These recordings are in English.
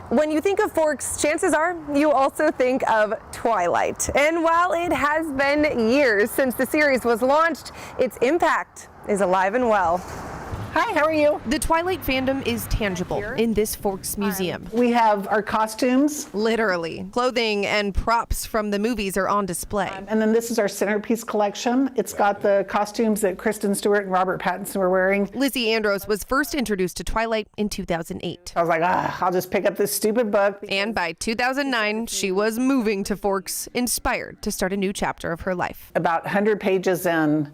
When you think of Forks, chances are you also think of Twilight. And while it has been years since the series was launched, its impact is alive and well. Hi, how are you? The Twilight fandom is tangible in this Forks museum. We have our costumes. Literally. Clothing and props from the movies are on display. And then this is our centerpiece collection. It's got the costumes that Kristen Stewart and Robert Pattinson were wearing. Lizzie Andros was first introduced to Twilight in 2008. I was like, I'll just pick up this stupid book. And by 2009, she was moving to Forks, inspired to start a new chapter of her life. About 100 pages in,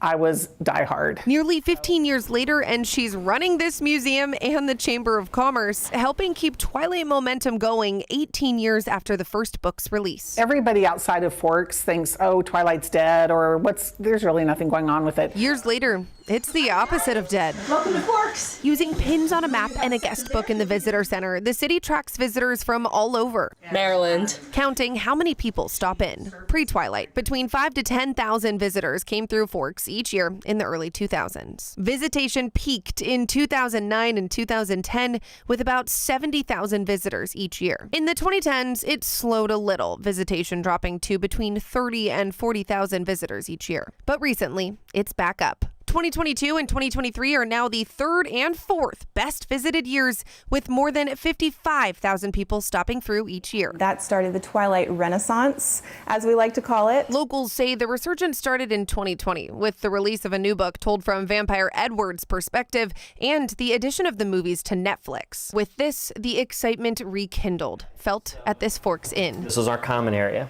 I was diehard. Nearly 15 years later, and she's running this museum and the Chamber of Commerce, helping keep Twilight momentum going 18 years after the first book's release. Everybody outside of Forks thinks, oh, Twilight's dead, or there's really nothing going on with it. Years later, it's the opposite of dead. Welcome to Forks. Using pins on a map and a guest book in the visitor center, the city tracks visitors from all over. Maryland. Counting how many people stop in. Pre-Twilight, between 5,000 to 10,000 visitors came through Forks each year in the early 2000s. Visitation peaked in 2009 and 2010 with about 70,000 visitors each year. In the 2010s, it slowed a little, visitation dropping to between 30 and 40,000 visitors each year. But recently, it's back up. 2022 and 2023 are now the third and fourth best visited years, with more than 55,000 people stopping through each year. That started the Twilight Renaissance, as we like to call it. Locals say the resurgence started in 2020 with the release of a new book told from Vampire Edward's perspective and the addition of the movies to Netflix. With this, the excitement rekindled, felt at this Forks Inn. This is our common area.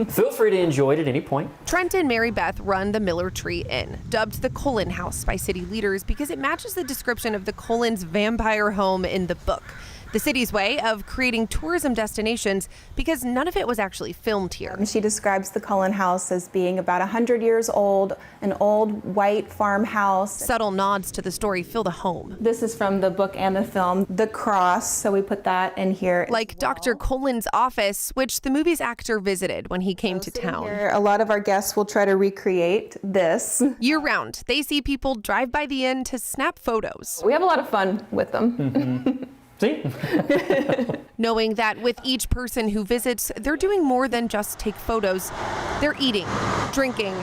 Feel free to enjoy it at any point. Trent and Mary Beth run the Miller Tree Inn, dubbed the Cullen House by city leaders because it matches the description of the Cullens' vampire home in the book. The city's way of creating tourism destinations because none of it was actually filmed here. She describes the Cullen House as being about 100 years old, an old white farmhouse. Subtle nods to the story fill the home. This is from the book and the film, The Cross, so we put that in here. Like Dr. Cullen's office, which the movie's actor visited when he came to town. Here, a lot of our guests will try to recreate this. Year-round, they see people drive by the inn to snap photos. We have a lot of fun with them. Mm-hmm. See? Knowing that with each person who visits, they're doing more than just take photos. They're eating, drinking,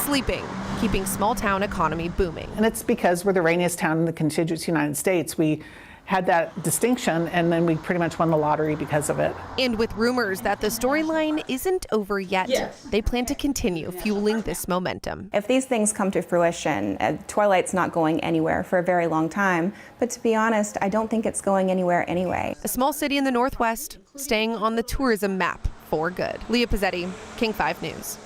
sleeping, keeping small town economy booming. And it's because we're the rainiest town in the contiguous United States. We had that distinction, and then we pretty much won the lottery because of it. And with rumors that the storyline isn't over yet, they plan to continue fueling this momentum. If these things come to fruition, Twilight's not going anywhere for a very long time, but to be honest, I don't think it's going anywhere anyway. A small city in the Northwest, staying on the tourism map for good. Leah Pizzetti, King 5 News.